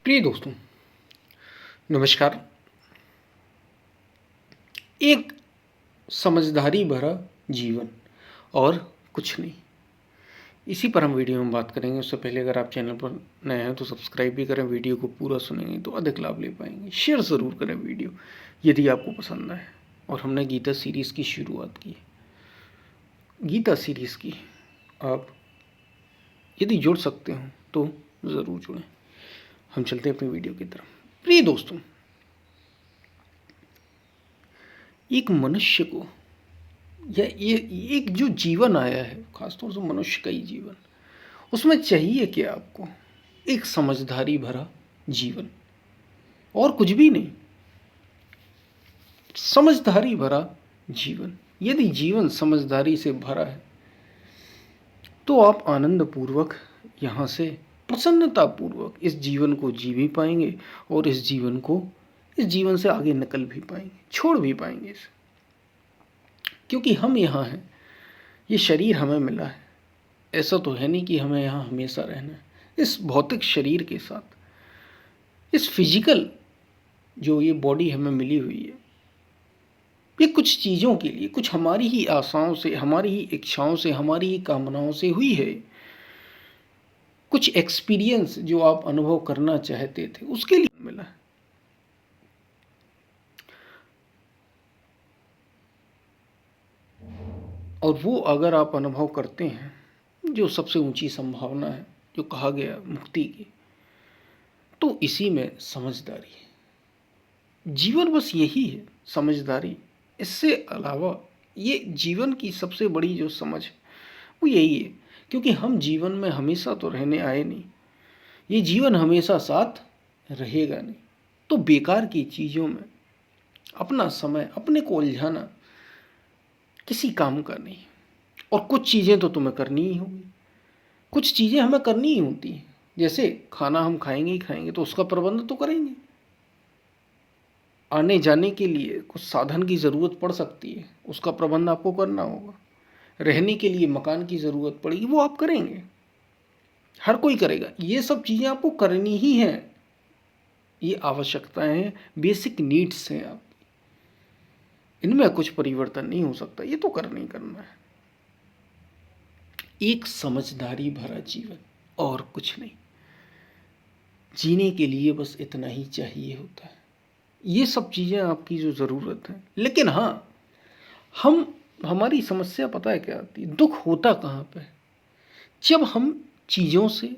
प्रिय दोस्तों, नमस्कार। एक समझदारी भरा जीवन और कुछ नहीं, इसी पर हम वीडियो में बात करेंगे। उससे पहले अगर आप चैनल पर नए हैं तो सब्सक्राइब भी करें, वीडियो को पूरा सुनेंगे तो अधिक लाभ ले पाएंगे। शेयर ज़रूर करें वीडियो यदि आपको पसंद आए। और हमने गीता सीरीज़ की शुरुआत की। गीता सीरीज़ की आप यदि जुड़ सकते हो तो ज़रूर जुड़ें। हम चलते हैं अपनी वीडियो की तरफ। प्रिय दोस्तों, एक मनुष्य को या ये एक जो जीवन आया है, खासतौर से मनुष्य का ही जीवन, उसमें चाहिए कि आपको एक समझदारी भरा जीवन और कुछ भी नहीं। समझदारी भरा जीवन। यदि जीवन समझदारी से भरा है तो आप आनंद पूर्वक यहाँ से प्रसन्नता पूर्वक इस जीवन को जी भी पाएंगे और इस जीवन से आगे निकल भी पाएंगे, छोड़ भी पाएंगे इसे। क्योंकि हम यहाँ हैं, ये शरीर हमें मिला है। ऐसा तो है नहीं कि हमें यहाँ हमेशा रहना है। इस भौतिक शरीर के साथ, इस फिजिकल जो ये बॉडी हमें मिली हुई है, ये कुछ चीज़ों के लिए, कुछ हमारी ही आशाओं से, हमारी ही इच्छाओं से, हमारी ही कामनाओं से हुई है। कुछ एक्सपीरियंस जो आप अनुभव करना चाहते थे उसके लिए मिला है। और वो अगर आप अनुभव करते हैं, जो सबसे ऊंची संभावना है, जो कहा गया मुक्ति की, तो इसी में समझदारी है। जीवन बस यही है, समझदारी। इससे अलावा ये जीवन की सबसे बड़ी जो समझ है वो यही है। क्योंकि हम जीवन में हमेशा तो रहने आए नहीं, ये जीवन हमेशा साथ रहेगा नहीं। तो बेकार की चीज़ों में अपना समय, अपने को उलझाना किसी काम का नहीं। और कुछ चीज़ें तो तुम्हें करनी ही होगी, कुछ चीज़ें हमें करनी ही होती हैं। जैसे खाना हम खाएंगे ही खाएंगे तो उसका प्रबंध तो करेंगे। आने जाने के लिए कुछ साधन की ज़रूरत पड़ सकती है, उसका प्रबंध आपको करना होगा। रहने के लिए मकान की ज़रूरत पड़ेगी, वो आप करेंगे, हर कोई करेगा। ये सब चीज़ें आपको करनी ही हैं। ये आवश्यकताएं हैं, बेसिक नीड्स हैं आप, इनमें कुछ परिवर्तन नहीं हो सकता। ये तो करना ही करना है। एक समझदारी भरा जीवन और कुछ नहीं। जीने के लिए बस इतना ही चाहिए होता है। ये सब चीज़ें आपकी जो ज़रूरत है। लेकिन हाँ, हमारी समस्या पता है क्या आती है? दुख होता कहाँ पे? जब हम चीज़ों से,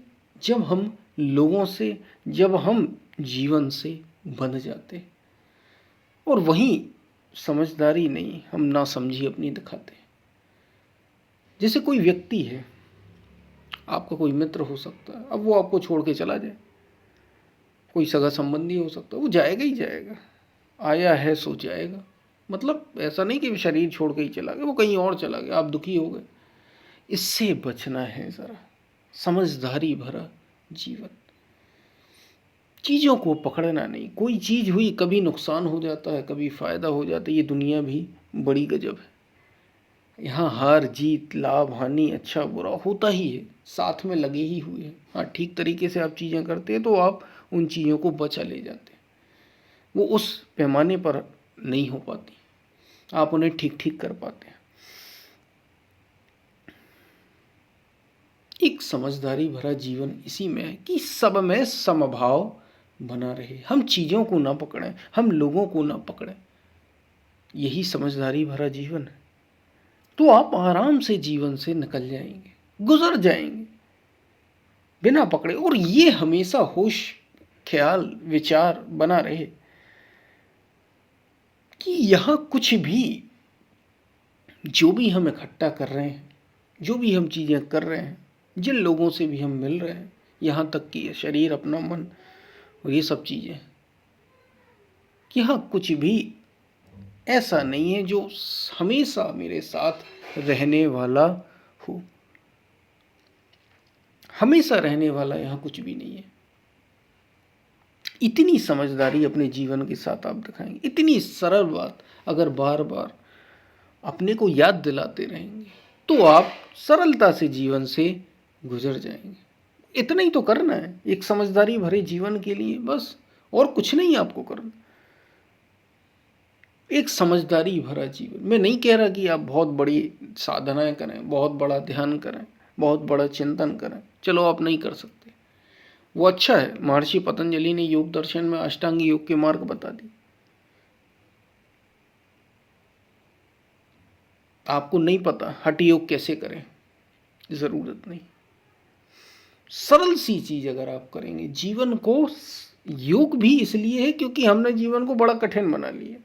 जब हम लोगों से, जब हम जीवन से बंध जाते और वहीं समझदारी नहीं, हम नासमझी अपनी दिखाते। जैसे कोई व्यक्ति है, आपका कोई मित्र हो सकता है, अब वो आपको छोड़ के चला जाए। कोई सगा संबंधी हो सकता है, वो जाएगा ही जाएगा। आया है सो जाएगा। मतलब ऐसा नहीं कि शरीर छोड़ के ही चला गया, वो कहीं और चला गया, आप दुखी हो गए। इससे बचना है ज़रा। समझदारी भरा जीवन। चीज़ों को पकड़ना नहीं। कोई चीज़ हुई, कभी नुकसान हो जाता है, कभी फ़ायदा हो जाता है। ये दुनिया भी बड़ी गजब है। यहाँ हार जीत, लाभ हानि, अच्छा बुरा होता ही है, साथ में लगे ही हुए हैं। हाँ, ठीक तरीके से आप चीज़ें करते हैं तो आप उन चीज़ों को बचा ले जाते हैं। वो उस पैमाने पर नहीं हो पाती, आप उन्हें ठीक ठीक कर पाते हैं। एक समझदारी भरा जीवन इसी में है कि सब में समभाव बना रहे। हम चीज़ों को ना पकड़ें, हम लोगों को ना पकड़ें। यही समझदारी भरा जीवन है। तो आप आराम से जीवन से निकल जाएंगे, गुजर जाएंगे बिना पकड़े। और ये हमेशा होश, ख्याल, विचार बना रहे कि यहाँ कुछ भी, जो भी हम इकट्ठा कर रहे हैं, जो भी हम चीज़ें कर रहे हैं, जिन लोगों से भी हम मिल रहे हैं, यहाँ तक कि शरीर, अपना मन और ये सब चीज़ें, यहाँ कुछ भी ऐसा नहीं है जो हमेशा मेरे साथ रहने वाला हो। हमेशा रहने वाला यहाँ कुछ भी नहीं है। इतनी समझदारी अपने जीवन के साथ आप दिखाएंगे। इतनी सरल बात अगर बार बार अपने को याद दिलाते रहेंगे तो आप सरलता से जीवन से गुजर जाएंगे। इतना ही तो करना है एक समझदारी भरे जीवन के लिए, बस और कुछ नहीं आपको करना। एक समझदारी भरा जीवन, मैं नहीं कह रहा कि आप बहुत बड़ी साधनाएं करें, बहुत बड़ा ध्यान करें, बहुत बड़ा चिंतन करें, चलो आप नहीं कर सकते, वो अच्छा है। महर्षि पतंजलि ने योग दर्शन में अष्टांग योग के मार्ग बता दी। आपको नहीं पता हठ योग कैसे करें, जरूरत नहीं। सरल सी चीज अगर आप करेंगे, जीवन को योग भी इसलिए है क्योंकि हमने जीवन को बड़ा कठिन बना लिया,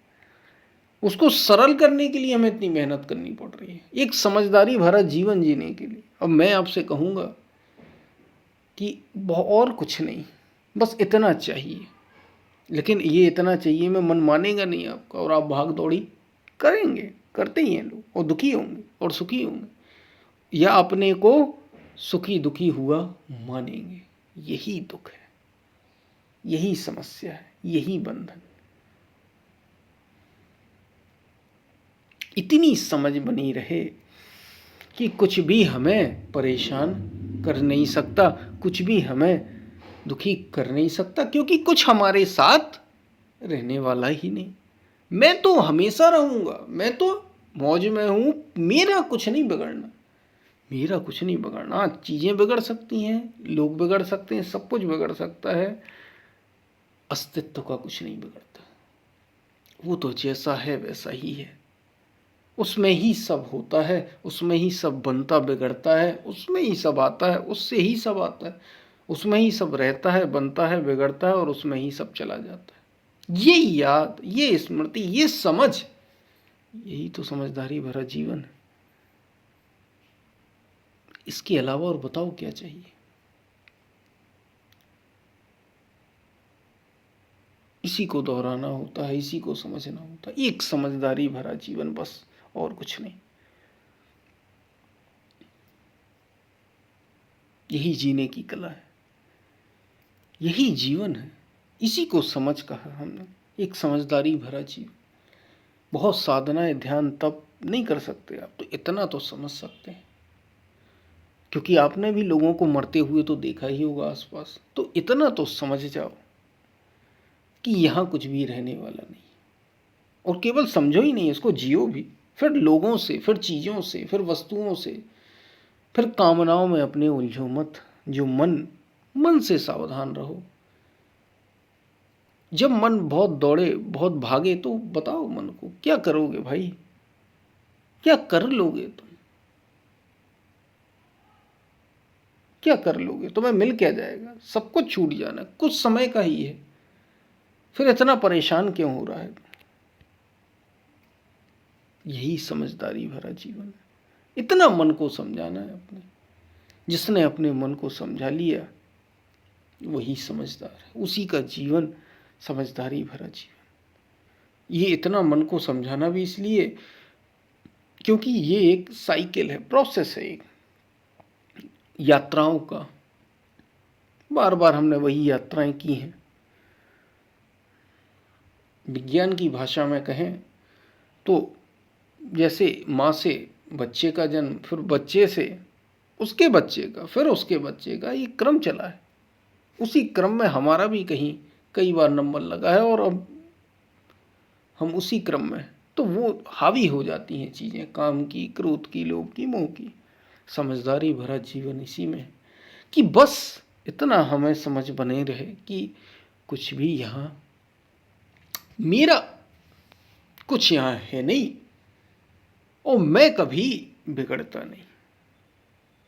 उसको सरल करने के लिए हमें इतनी मेहनत करनी पड़ रही है एक समझदारी भरा जीवन जीने के लिए। अब मैं आपसे कहूंगा कि और कुछ नहीं, बस इतना चाहिए। लेकिन ये इतना चाहिए में मन मानेगा नहीं आपका, और आप भाग दौड़ी करेंगे, करते ही हैं लोग, और दुखी होंगे और सुखी होंगे, या अपने को सुखी दुखी हुआ मानेंगे। यही दुख है, यही समस्या है, यही बंधन। इतनी समझ बनी रहे कि कुछ भी हमें परेशान कर नहीं सकता, कुछ भी हमें दुखी कर नहीं सकता, क्योंकि कुछ हमारे साथ रहने वाला ही नहीं। मैं तो हमेशा रहूंगा, मैं तो मौज में हूं, मेरा कुछ नहीं बिगड़ना, मेरा कुछ नहीं बिगड़ना। हाँ, चीजें बिगड़ सकती हैं, लोग बिगड़ सकते हैं, सब कुछ बिगड़ सकता है, अस्तित्व का कुछ नहीं बिगड़ता। वो तो जैसा है वैसा ही है, उसमें ही सब होता है, उसमें ही सब बनता बिगड़ता है, उसमें ही सब आता है, उससे ही सब आता है, उसमें ही सब रहता है, बनता है, बिगड़ता है, और उसमें ही सब चला जाता है। ये याद, ये स्मृति, ये समझ, यही तो समझदारी भरा जीवन है। इसके अलावा और बताओ क्या चाहिए? इसी को दोहराना होता है, इसी को समझना होता है, एक समझदारी भरा जीवन, बस और कुछ नहीं। यही जीने की कला है, यही जीवन है, इसी को समझ कहा हमने, एक समझदारी भरा जीवन। बहुत साधनाएं, ध्यान, तप नहीं कर सकते आप, तो इतना तो समझ सकते हैं, क्योंकि आपने भी लोगों को मरते हुए तो देखा ही होगा आसपास, तो इतना तो समझ जाओ कि यहां कुछ भी रहने वाला नहीं। और केवल समझो ही नहीं, इसको जियो भी, फिर लोगों से, फिर चीजों से, फिर वस्तुओं से, फिर कामनाओं में अपने उलझो मत। जो मन से सावधान रहो। जब मन बहुत दौड़े, बहुत भागे, तो बताओ मन को क्या करोगे भाई, क्या कर लोगे तुम, क्या कर लोगे? तुम्हें मिल क्या जाएगा? सब कुछ छूट जाना, कुछ समय का ही है, फिर इतना परेशान क्यों हो रहा है? यही समझदारी भरा जीवन है। इतना मन को समझाना है अपने। जिसने अपने मन को समझा लिया वही समझदार है, उसी का जीवन समझदारी भरा जीवन। ये इतना मन को समझाना भी इसलिए क्योंकि ये एक साइकिल है, प्रोसेस है एक यात्राओं का। बार बार हमने वही यात्राएं की हैं। विज्ञान की भाषा में कहें तो जैसे माँ से बच्चे का जन्म, फिर बच्चे से उसके बच्चे का, फिर उसके बच्चे का, ये क्रम चला है। उसी क्रम में हमारा भी कहीं कई बार नंबर लगा है, और अब हम उसी क्रम में, तो वो हावी हो जाती हैं चीज़ें, काम की, क्रोध की, लोभ की, मोह की। समझदारी भरा जीवन इसी में है कि बस इतना हमें समझ बने रहे कि कुछ भी यहाँ मेरा कुछ यहाँ है नहीं, और मैं कभी बिगड़ता नहीं,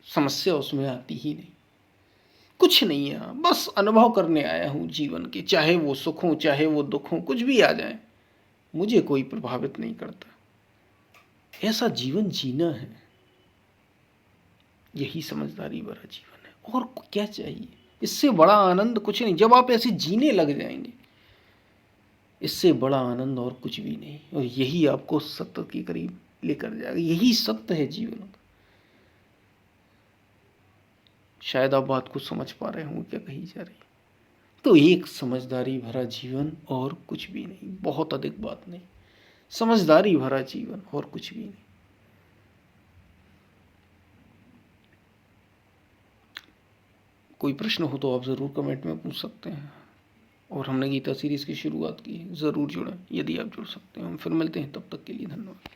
समस्या उसमें आती ही नहीं, कुछ नहीं है यहाँ, बस अनुभव करने आया हूँ जीवन के, चाहे वो सुख हो, चाहे वो दुख हो, कुछ भी आ जाए मुझे कोई प्रभावित नहीं करता। ऐसा जीवन जीना है, यही समझदारी भरा जीवन है। और क्या चाहिए? इससे बड़ा आनंद कुछ नहीं। जब आप ऐसे जीने लग जाएंगे, इससे बड़ा आनंद और कुछ भी नहीं, और यही आपको सत्य के करीब लेकर जाएगा। यही सत्य है जीवन का। शायद आप बात को समझ पा रहे होंगे क्या कही जा रही है। तो एक समझदारी भरा जीवन और कुछ भी नहीं, बहुत अधिक बात नहीं, समझदारी भरा जीवन और कुछ भी नहीं। कोई प्रश्न हो तो आप ज़रूर कमेंट में पूछ सकते हैं। और हमने गीता सीरीज़ की शुरुआत की है, ज़रूर जुड़ें यदि आप जुड़ सकते हैं। हम फिर मिलते हैं, तब तक के लिए धन्यवाद।